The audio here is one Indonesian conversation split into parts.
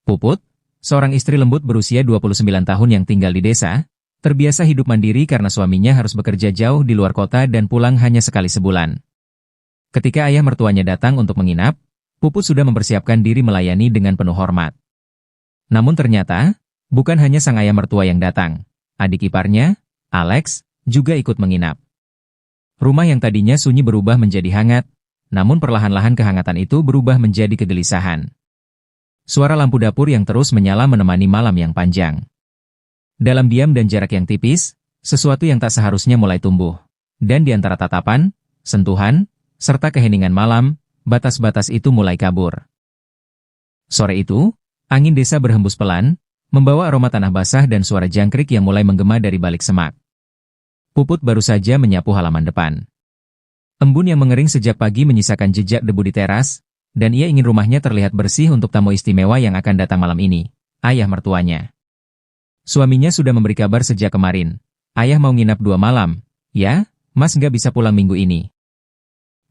Puput, seorang istri lembut berusia 29 tahun yang tinggal di desa, terbiasa hidup mandiri karena suaminya harus bekerja jauh di luar kota dan pulang hanya sekali sebulan. Ketika ayah mertuanya datang untuk menginap, Puput sudah mempersiapkan diri melayani dengan penuh hormat. Namun ternyata, bukan hanya sang ayah mertua yang datang. Adik iparnya, Alex, juga ikut menginap. Rumah yang tadinya sunyi berubah menjadi hangat, namun perlahan-lahan kehangatan itu berubah menjadi kegelisahan. Suara lampu dapur yang terus menyala menemani malam yang panjang. Dalam diam dan jarak yang tipis, sesuatu yang tak seharusnya mulai tumbuh. Dan di antara tatapan, sentuhan, serta keheningan malam, batas-batas itu mulai kabur. Sore itu, angin desa berhembus pelan, membawa aroma tanah basah dan suara jangkrik yang mulai menggema dari balik semak. Puput baru saja menyapu halaman depan. Embun yang mengering sejak pagi menyisakan jejak debu di teras, dan ia ingin rumahnya terlihat bersih untuk tamu istimewa yang akan datang malam ini, ayah mertuanya. Suaminya sudah memberi kabar sejak kemarin. Ayah mau nginap 2 malam. Ya, Mas nggak bisa pulang minggu ini.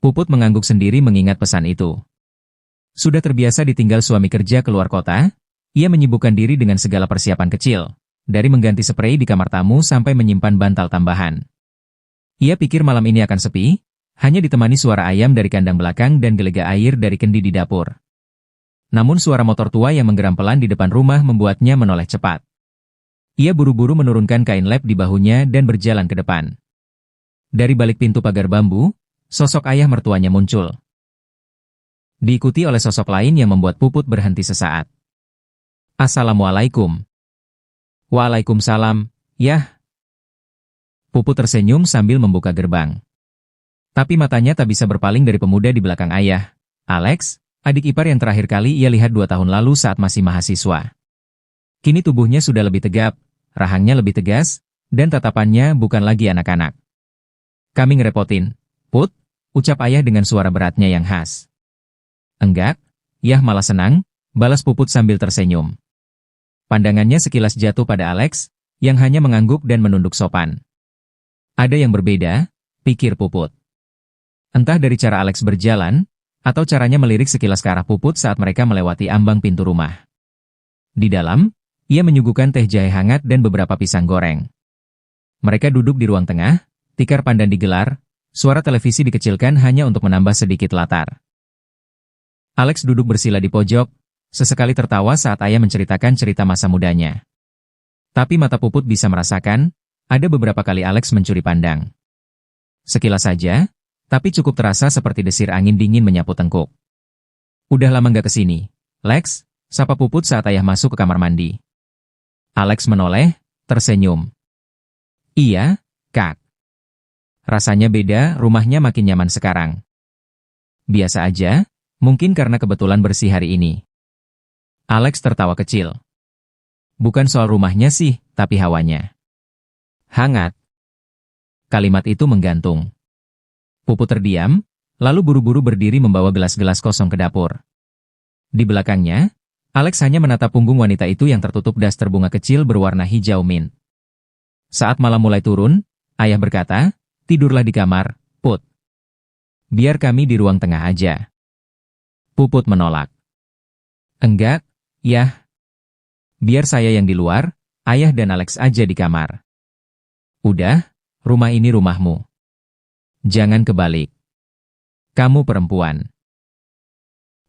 Puput mengangguk sendiri mengingat pesan itu. Sudah terbiasa ditinggal suami kerja keluar kota, ia menyibukkan diri dengan segala persiapan kecil, dari mengganti sprei di kamar tamu sampai menyimpan bantal tambahan. Ia pikir malam ini akan sepi, hanya ditemani suara ayam dari kandang belakang dan gelega air dari kendi di dapur. Namun suara motor tua yang menggeram pelan di depan rumah membuatnya menoleh cepat. Ia buru-buru menurunkan kain lap di bahunya dan berjalan ke depan. Dari balik pintu pagar bambu, sosok ayah mertuanya muncul. Diikuti oleh sosok lain yang membuat Puput berhenti sesaat. Assalamualaikum. Waalaikumsalam, Yah. Puput tersenyum sambil membuka gerbang. Tapi matanya tak bisa berpaling dari pemuda di belakang ayah, Alex, adik ipar yang terakhir kali ia lihat 2 tahun lalu saat masih mahasiswa. Kini tubuhnya sudah lebih tegap, rahangnya lebih tegas, dan tatapannya bukan lagi anak-anak. Kami ngerepotin, Put, ucap ayah dengan suara beratnya yang khas. Enggak, Yah malah senang, balas Puput sambil tersenyum. Pandangannya sekilas jatuh pada Alex, yang hanya mengangguk dan menunduk sopan. Ada yang berbeda, pikir Puput. Entah dari cara Alex berjalan, atau caranya melirik sekilas ke arah Puput saat mereka melewati ambang pintu rumah. Di dalam, ia menyuguhkan teh jahe hangat dan beberapa pisang goreng. Mereka duduk di ruang tengah, tikar pandan digelar, suara televisi dikecilkan hanya untuk menambah sedikit latar. Alex duduk bersila di pojok, sesekali tertawa saat ayah menceritakan cerita masa mudanya. Tapi mata Puput bisa merasakan, ada beberapa kali Alex mencuri pandang. Sekilas saja, tapi cukup terasa seperti desir angin dingin menyapu tengkuk. Udah lama nggak kesini, Lex, sapa Puput saat ayah masuk ke kamar mandi. Alex menoleh, tersenyum. Iya, Kak. Rasanya beda, rumahnya makin nyaman sekarang. Biasa aja, mungkin karena kebetulan bersih hari ini. Alex tertawa kecil. Bukan soal rumahnya sih, tapi hawanya. Hangat. Kalimat itu menggantung. Puput terdiam, lalu buru-buru berdiri membawa gelas-gelas kosong ke dapur. Di belakangnya, Alex hanya menatap punggung wanita itu yang tertutup daster bunga kecil berwarna hijau mint. Saat malam mulai turun, ayah berkata, tidurlah di kamar, Put. Biar kami di ruang tengah aja. Puput menolak. Enggak, Yah. Biar saya yang di luar, ayah dan Alex aja di kamar. Udah, rumah ini rumahmu. Jangan kebalik. Kamu perempuan.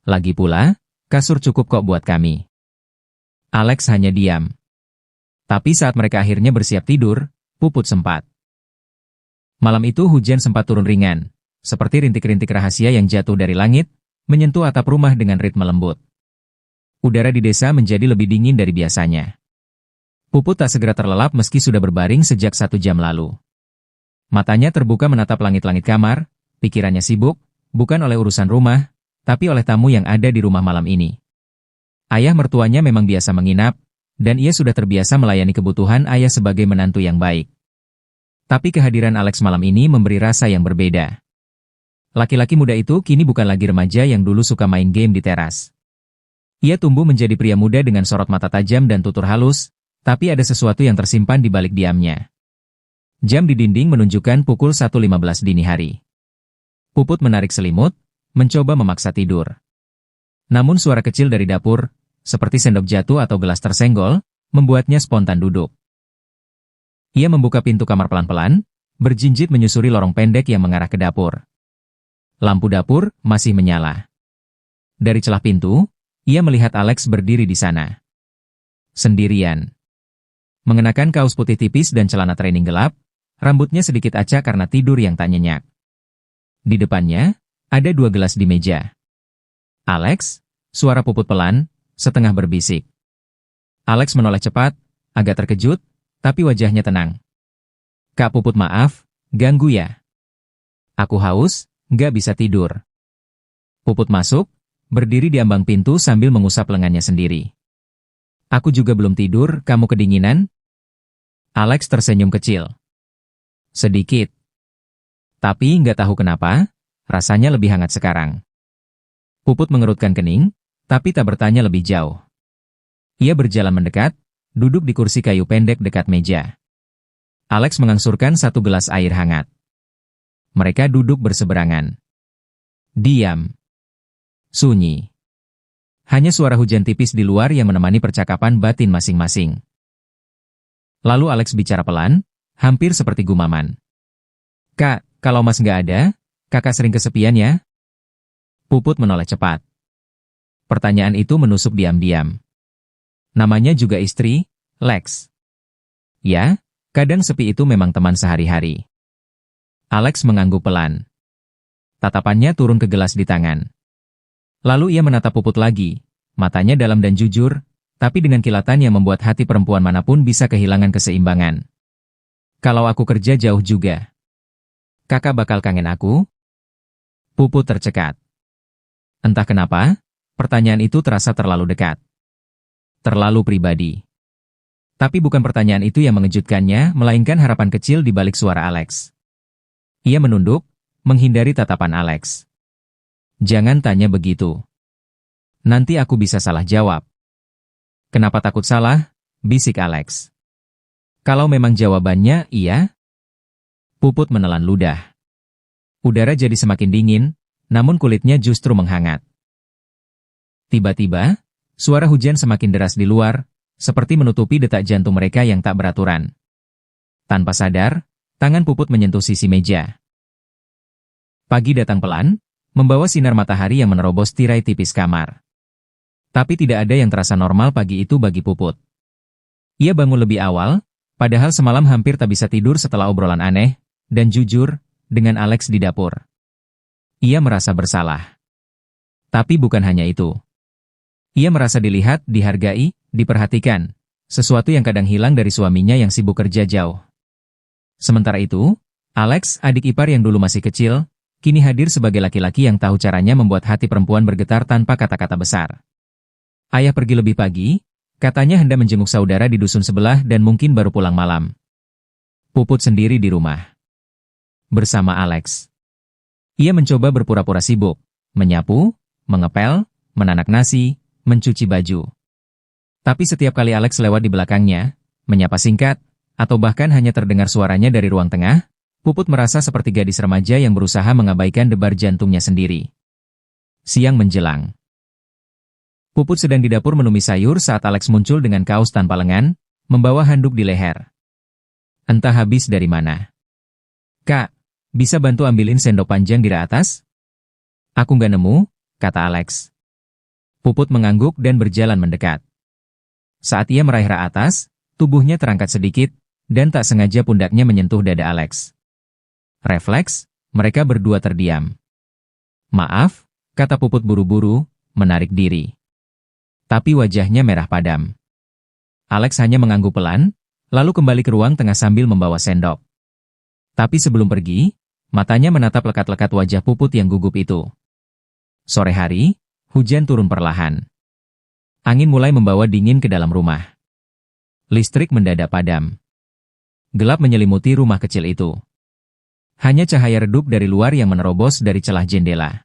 Lagi pula, kasur cukup kok buat kami. Alex hanya diam. Tapi saat mereka akhirnya bersiap tidur, Puput sempat. Malam itu hujan sempat turun ringan, seperti rintik-rintik rahasia yang jatuh dari langit, menyentuh atap rumah dengan ritme lembut. Udara di desa menjadi lebih dingin dari biasanya. Puput tak segera terlelap meski sudah berbaring sejak 1 jam lalu. Matanya terbuka menatap langit-langit kamar, pikirannya sibuk, bukan oleh urusan rumah, tapi oleh tamu yang ada di rumah malam ini. Ayah mertuanya memang biasa menginap, dan ia sudah terbiasa melayani kebutuhan ayah sebagai menantu yang baik. Tapi kehadiran Alex malam ini memberi rasa yang berbeda. Laki-laki muda itu kini bukan lagi remaja yang dulu suka main game di teras. Ia tumbuh menjadi pria muda dengan sorot mata tajam dan tutur halus, tapi ada sesuatu yang tersimpan di balik diamnya. Jam di dinding menunjukkan pukul 1.15 dini hari. Puput menarik selimut, mencoba memaksa tidur. Namun suara kecil dari dapur, seperti sendok jatuh atau gelas tersenggol, membuatnya spontan duduk. Ia membuka pintu kamar pelan-pelan, berjinjit menyusuri lorong pendek yang mengarah ke dapur. Lampu dapur masih menyala. Dari celah pintu, ia melihat Alex berdiri di sana. Sendirian. Mengenakan kaos putih tipis dan celana training gelap, rambutnya sedikit acak karena tidur yang tak nyenyak. Di depannya, ada 2 gelas di meja. Alex, suara Puput pelan, setengah berbisik. Alex menoleh cepat, agak terkejut, tapi wajahnya tenang. Kak Puput, maaf, ganggu ya? Aku haus, nggak bisa tidur. Puput masuk, berdiri di ambang pintu sambil mengusap lengannya sendiri. Aku juga belum tidur, kamu kedinginan? Alex tersenyum kecil. Sedikit. Tapi nggak tahu kenapa, rasanya lebih hangat sekarang. Puput mengerutkan kening, tapi tak bertanya lebih jauh. Ia berjalan mendekat, duduk di kursi kayu pendek dekat meja. Alex mengangsurkan 1 gelas air hangat. Mereka duduk berseberangan. Diam. Sunyi. Hanya suara hujan tipis di luar yang menemani percakapan batin masing-masing. Lalu Alex bicara pelan, hampir seperti gumaman. Kak, kalau Mas nggak ada, kakak sering kesepian ya? Puput menoleh cepat. Pertanyaan itu menusuk diam-diam. Namanya juga istri, Lex. Ya, kadang sepi itu memang teman sehari-hari. Alex mengangguk pelan. Tatapannya turun ke gelas di tangan. Lalu ia menatap Puput lagi, matanya dalam dan jujur, tapi dengan kilatan yang membuat hati perempuan manapun bisa kehilangan keseimbangan. Kalau aku kerja jauh juga, kakak bakal kangen aku? Puput tercekat. Entah kenapa, pertanyaan itu terasa terlalu dekat. Terlalu pribadi. Tapi bukan pertanyaan itu yang mengejutkannya, melainkan harapan kecil di balik suara Alex. Ia menunduk, menghindari tatapan Alex. Jangan tanya begitu. Nanti aku bisa salah jawab. Kenapa takut salah? Bisik Alex. Kalau memang jawabannya iya? Puput menelan ludah. Udara jadi semakin dingin, namun kulitnya justru menghangat. Tiba-tiba, suara hujan semakin deras di luar, seperti menutupi detak jantung mereka yang tak beraturan. Tanpa sadar, tangan Puput menyentuh sisi meja. Pagi datang pelan, membawa sinar matahari yang menerobos tirai tipis kamar. Tapi tidak ada yang terasa normal pagi itu bagi Puput. Ia bangun lebih awal, padahal semalam hampir tak bisa tidur setelah obrolan aneh, dan jujur, dengan Alex di dapur. Ia merasa bersalah. Tapi bukan hanya itu. Ia merasa dilihat, dihargai, diperhatikan, sesuatu yang kadang hilang dari suaminya yang sibuk kerja jauh. Sementara itu, Alex, adik ipar yang dulu masih kecil, kini hadir sebagai laki-laki yang tahu caranya membuat hati perempuan bergetar tanpa kata-kata besar. Ayah pergi lebih pagi, katanya hendak menjenguk saudara di dusun sebelah dan mungkin baru pulang malam. Puput sendiri di rumah. Bersama Alex. Ia mencoba berpura-pura sibuk, menyapu, mengepel, menanak nasi, mencuci baju. Tapi setiap kali Alex lewat di belakangnya, menyapa singkat, atau bahkan hanya terdengar suaranya dari ruang tengah, Puput merasa seperti gadis remaja yang berusaha mengabaikan debar jantungnya sendiri. Siang menjelang. Puput sedang di dapur menumis sayur saat Alex muncul dengan kaos tanpa lengan, membawa handuk di leher. Entah habis dari mana. Kak, bisa bantu ambilin sendok panjang di rak atas? Aku nggak nemu, kata Alex. Puput mengangguk dan berjalan mendekat. Saat ia meraih rak atas, tubuhnya terangkat sedikit, dan tak sengaja pundaknya menyentuh dada Alex. Refleks, mereka berdua terdiam. Maaf, kata Puput buru-buru, menarik diri. Tapi wajahnya merah padam. Alex hanya mengangguk pelan, lalu kembali ke ruang tengah sambil membawa sendok. Tapi sebelum pergi, matanya menatap lekat-lekat wajah Puput yang gugup itu. Sore hari, hujan turun perlahan. Angin mulai membawa dingin ke dalam rumah. Listrik mendadak padam. Gelap menyelimuti rumah kecil itu. Hanya cahaya redup dari luar yang menerobos dari celah jendela.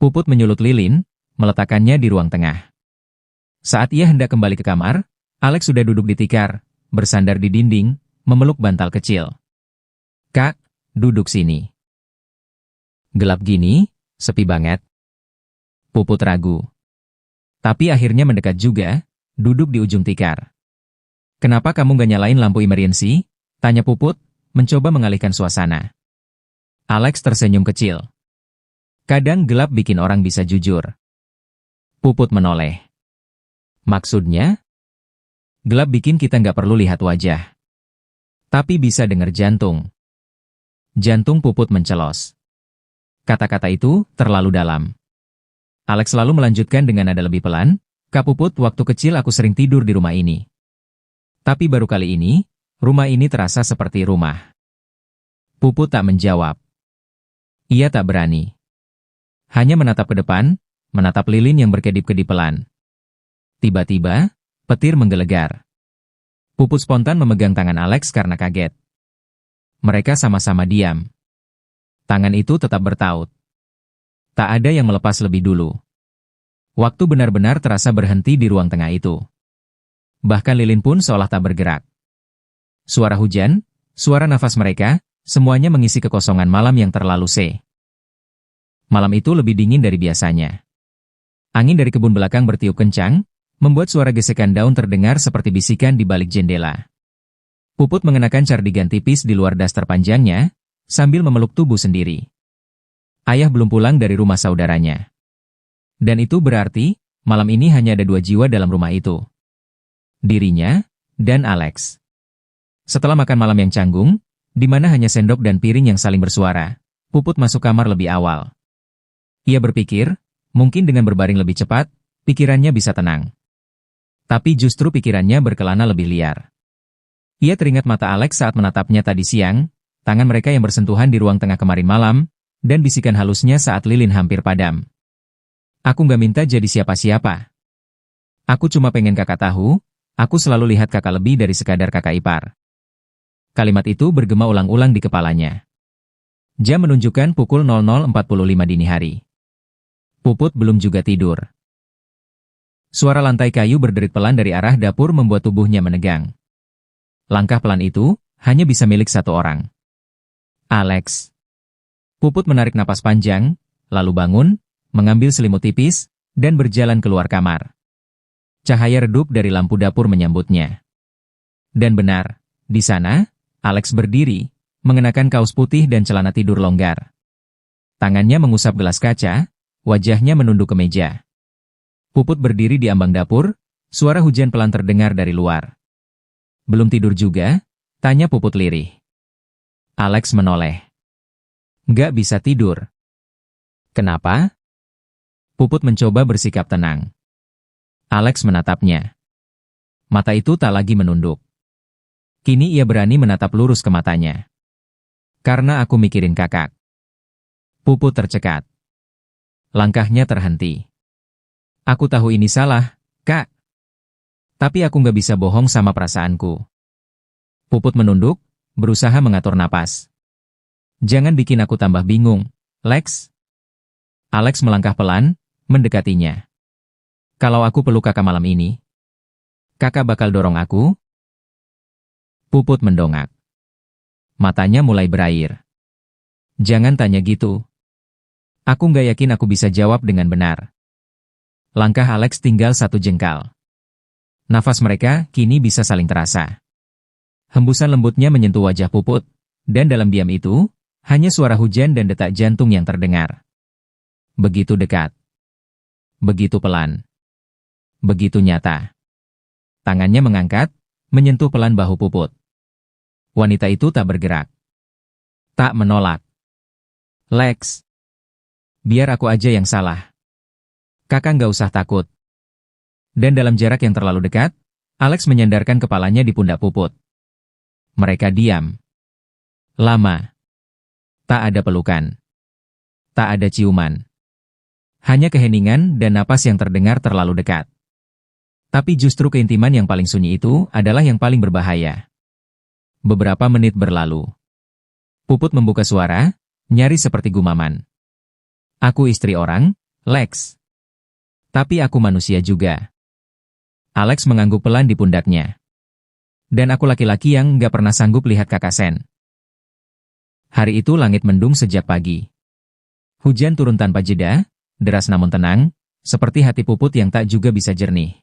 Puput menyulut lilin, meletakkannya di ruang tengah. Saat ia hendak kembali ke kamar, Alex sudah duduk di tikar, bersandar di dinding, memeluk bantal kecil. Kak, duduk sini. Gelap gini, sepi banget. Puput ragu. Tapi akhirnya mendekat juga, duduk di ujung tikar. Kenapa kamu gak nyalain lampu emergency? Tanya Puput, mencoba mengalihkan suasana. Alex tersenyum kecil. Kadang gelap bikin orang bisa jujur. Puput menoleh. Maksudnya? Gelap bikin kita nggak perlu lihat wajah. Tapi bisa dengar jantung. Jantung Puput mencelos. Kata-kata itu terlalu dalam. Alex lalu melanjutkan dengan nada lebih pelan, Kak Puput, waktu kecil aku sering tidur di rumah ini. Tapi baru kali ini, rumah ini terasa seperti rumah. Puput tak menjawab. Ia tak berani. Hanya menatap ke depan, menatap lilin yang berkedip-kedip pelan. Tiba-tiba, petir menggelegar. Puput spontan memegang tangan Alex karena kaget. Mereka sama-sama diam. Tangan itu tetap bertaut. Tak ada yang melepas lebih dulu. Waktu benar-benar terasa berhenti di ruang tengah itu. Bahkan lilin pun seolah tak bergerak. Suara hujan, suara nafas mereka, semuanya mengisi kekosongan malam yang terlalu Malam itu lebih dingin dari biasanya. Angin dari kebun belakang bertiup kencang, membuat suara gesekan daun terdengar seperti bisikan di balik jendela. Puput mengenakan cardigan tipis di luar daster panjangnya, sambil memeluk tubuh sendiri. Ayah belum pulang dari rumah saudaranya. Dan itu berarti, malam ini hanya ada 2 jiwa dalam rumah itu. Dirinya, dan Alex. Setelah makan malam yang canggung, di mana hanya sendok dan piring yang saling bersuara, Puput masuk kamar lebih awal. Ia berpikir, mungkin dengan berbaring lebih cepat, pikirannya bisa tenang. Tapi justru pikirannya berkelana lebih liar. Ia teringat mata Alex saat menatapnya tadi siang, tangan mereka yang bersentuhan di ruang tengah kemarin malam, dan bisikan halusnya saat lilin hampir padam. Aku nggak minta jadi siapa-siapa. Aku cuma pengen kakak tahu, aku selalu lihat kakak lebih dari sekadar kakak ipar. Kalimat itu bergema ulang-ulang di kepalanya. Jam menunjukkan pukul 00.45 dini hari. Puput belum juga tidur. Suara lantai kayu berderit pelan dari arah dapur membuat tubuhnya menegang. Langkah pelan itu hanya bisa milik satu orang. Alex. Puput menarik napas panjang, lalu bangun, mengambil selimut tipis, dan berjalan keluar kamar. Cahaya redup dari lampu dapur menyambutnya. Dan benar, di sana, Alex berdiri, mengenakan kaos putih dan celana tidur longgar. Tangannya mengusap gelas kaca, wajahnya menunduk ke meja. Puput berdiri di ambang dapur, suara hujan pelan terdengar dari luar. Belum tidur juga? Tanya Puput lirih. Alex menoleh. Nggak bisa tidur. Kenapa? Puput mencoba bersikap tenang. Alex menatapnya. Mata itu tak lagi menunduk. Kini ia berani menatap lurus ke matanya. Karena aku mikirin kakak. Puput tercekat. Langkahnya terhenti. Aku tahu ini salah, Kak. Tapi aku nggak bisa bohong sama perasaanku. Puput menunduk, berusaha mengatur napas. Jangan bikin aku tambah bingung, Lex. Alex melangkah pelan, mendekatinya. Kalau aku peluk kakak malam ini, kakak bakal dorong aku? Puput mendongak. Matanya mulai berair. Jangan tanya gitu. Aku nggak yakin aku bisa jawab dengan benar. Langkah Alex tinggal 1 jengkal. Nafas mereka kini bisa saling terasa. Hembusan lembutnya menyentuh wajah Puput, dan dalam diam itu, hanya suara hujan dan detak jantung yang terdengar. Begitu dekat. Begitu pelan. Begitu nyata. Tangannya mengangkat, menyentuh pelan bahu Puput. Wanita itu tak bergerak. Tak menolak. Lex. Biar aku aja yang salah. Kakak nggak usah takut. Dan dalam jarak yang terlalu dekat, Alex menyandarkan kepalanya di pundak Puput. Mereka diam. Lama. Tak ada pelukan. Tak ada ciuman. Hanya keheningan dan napas yang terdengar terlalu dekat. Tapi justru keintiman yang paling sunyi itu adalah yang paling berbahaya. Beberapa menit berlalu. Puput membuka suara, nyaris seperti gumaman. Aku istri orang, Lex. Tapi aku manusia juga. Alex mengangguk pelan di pundaknya. Dan aku laki-laki yang nggak pernah sanggup lihat kakak Sen. Hari itu langit mendung sejak pagi. Hujan turun tanpa jeda, deras namun tenang, seperti hati Puput yang tak juga bisa jernih.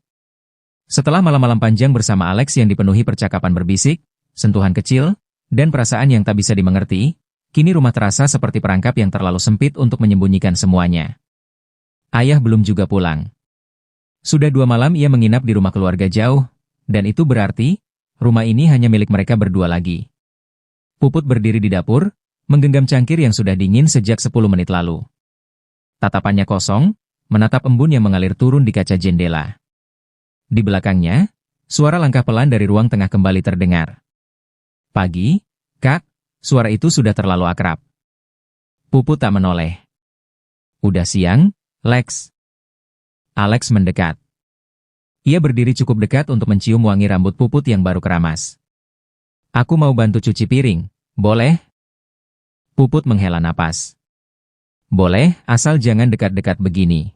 Setelah malam-malam panjang bersama Alex yang dipenuhi percakapan berbisik, sentuhan kecil, dan perasaan yang tak bisa dimengerti, kini rumah terasa seperti perangkap yang terlalu sempit untuk menyembunyikan semuanya. Ayah belum juga pulang. Sudah 2 malam ia menginap di rumah keluarga jauh, dan itu berarti, rumah ini hanya milik mereka berdua lagi. Puput berdiri di dapur, menggenggam cangkir yang sudah dingin sejak 10 menit lalu. Tatapannya kosong, menatap embun yang mengalir turun di kaca jendela. Di belakangnya, suara langkah pelan dari ruang tengah kembali terdengar. Pagi, Kak, suara itu sudah terlalu akrab. Puput tak menoleh. Udah siang, Lex. Alex mendekat. Ia berdiri cukup dekat untuk mencium wangi rambut Puput yang baru keramas. Aku mau bantu cuci piring, boleh? Puput menghela napas. Boleh, asal jangan dekat-dekat begini.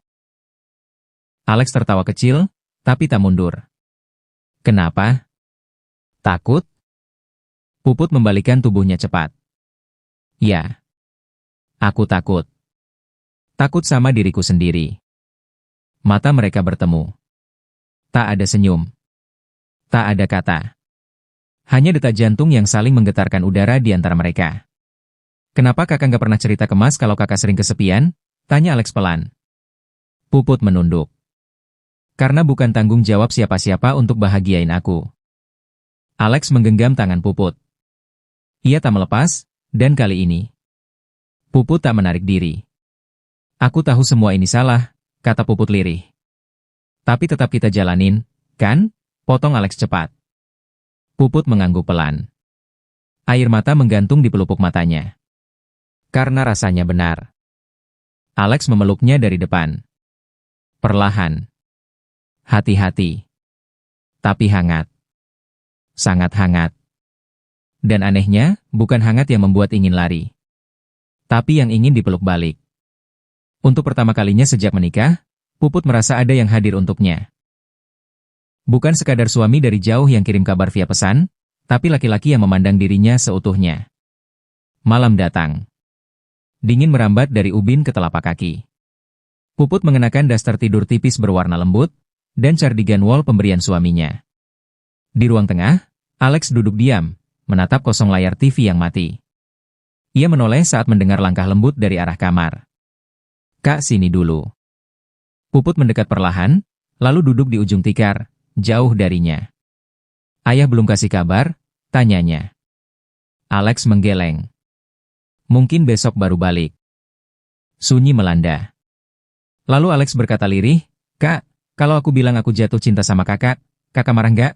Alex tertawa kecil, tapi tak mundur. Kenapa? Takut? Puput membalikkan tubuhnya cepat. Ya. Aku takut. Takut sama diriku sendiri. Mata mereka bertemu. Tak ada senyum. Tak ada kata. Hanya detak jantung yang saling menggetarkan udara di antara mereka. Kenapa kakak nggak pernah cerita ke Mas kalau kakak sering kesepian? Tanya Alex pelan. Puput menunduk. Karena bukan tanggung jawab siapa-siapa untuk bahagiain aku. Alex menggenggam tangan Puput. Ia tak melepas, dan kali ini. Puput tak menarik diri. Aku tahu semua ini salah, kata Puput lirih. Tapi tetap kita jalanin, kan? Potong Alex cepat. Puput mengangguk pelan. Air mata menggantung di pelupuk matanya. Karena rasanya benar. Alex memeluknya dari depan. Perlahan. Hati-hati. Tapi hangat. Sangat hangat. Dan anehnya, bukan hangat yang membuat ingin lari. Tapi yang ingin dipeluk balik. Untuk pertama kalinya sejak menikah, Puput merasa ada yang hadir untuknya. Bukan sekadar suami dari jauh yang kirim kabar via pesan, tapi laki-laki yang memandang dirinya seutuhnya. Malam datang. Dingin merambat dari ubin ke telapak kaki. Puput mengenakan daster tidur tipis berwarna lembut, dan cardigan wol pemberian suaminya. Di ruang tengah, Alex duduk diam, menatap kosong layar TV yang mati. Ia menoleh saat mendengar langkah lembut dari arah kamar. Kak, sini dulu. Puput mendekat perlahan, lalu duduk di ujung tikar, jauh darinya. Ayah belum kasih kabar, tanyanya. Alex menggeleng. Mungkin besok baru balik. Sunyi melanda. Lalu Alex berkata lirih, Kak, kalau aku bilang aku jatuh cinta sama kakak marah nggak?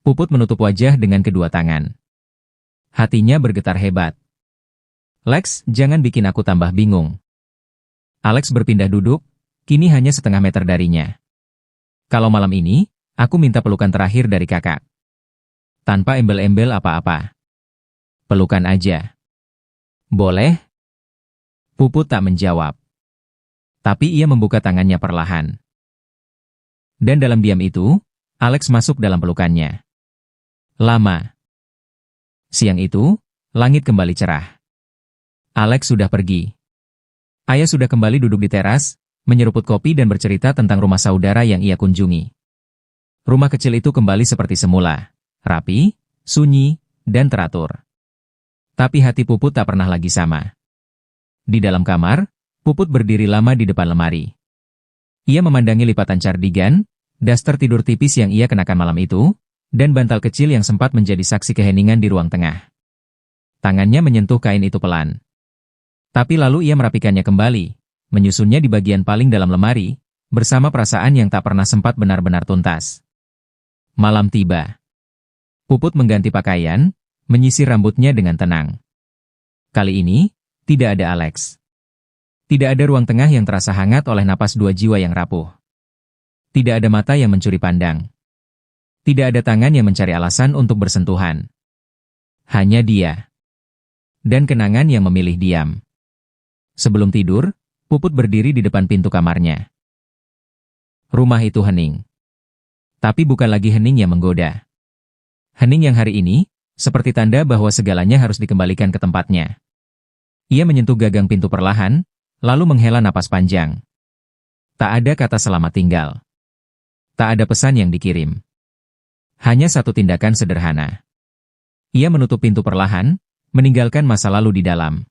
Puput menutup wajah dengan kedua tangan. Hatinya bergetar hebat. Lex, jangan bikin aku tambah bingung. Alex berpindah duduk, kini hanya setengah meter darinya. Kalau malam ini, aku minta pelukan terakhir dari kakak. Tanpa embel-embel apa-apa. Pelukan aja. Boleh? Puput tak menjawab. Tapi ia membuka tangannya perlahan. Dan dalam diam itu, Alex masuk dalam pelukannya. Lama. Siang itu, langit kembali cerah. Alex sudah pergi. Ayah sudah kembali duduk di teras, menyeruput kopi dan bercerita tentang rumah saudara yang ia kunjungi. Rumah kecil itu kembali seperti semula, rapi, sunyi, dan teratur. Tapi hati Puput tak pernah lagi sama. Di dalam kamar, Puput berdiri lama di depan lemari. Ia memandangi lipatan cardigan, daster tidur tipis yang ia kenakan malam itu, dan bantal kecil yang sempat menjadi saksi keheningan di ruang tengah. Tangannya menyentuh kain itu pelan. Tapi lalu ia merapikannya kembali, menyusunnya di bagian paling dalam lemari, bersama perasaan yang tak pernah sempat benar-benar tuntas. Malam tiba. Puput mengganti pakaian, menyisir rambutnya dengan tenang. Kali ini, tidak ada Alex. Tidak ada ruang tengah yang terasa hangat oleh napas dua jiwa yang rapuh. Tidak ada mata yang mencuri pandang. Tidak ada tangan yang mencari alasan untuk bersentuhan. Hanya dia. Dan kenangan yang memilih diam. Sebelum tidur, Puput berdiri di depan pintu kamarnya. Rumah itu hening. Tapi bukan lagi hening yang menggoda. Hening yang hari ini, seperti tanda bahwa segalanya harus dikembalikan ke tempatnya. Ia menyentuh gagang pintu perlahan, lalu menghela napas panjang. Tak ada kata selamat tinggal. Tak ada pesan yang dikirim. Hanya satu tindakan sederhana. Ia menutup pintu perlahan, meninggalkan masa lalu di dalam.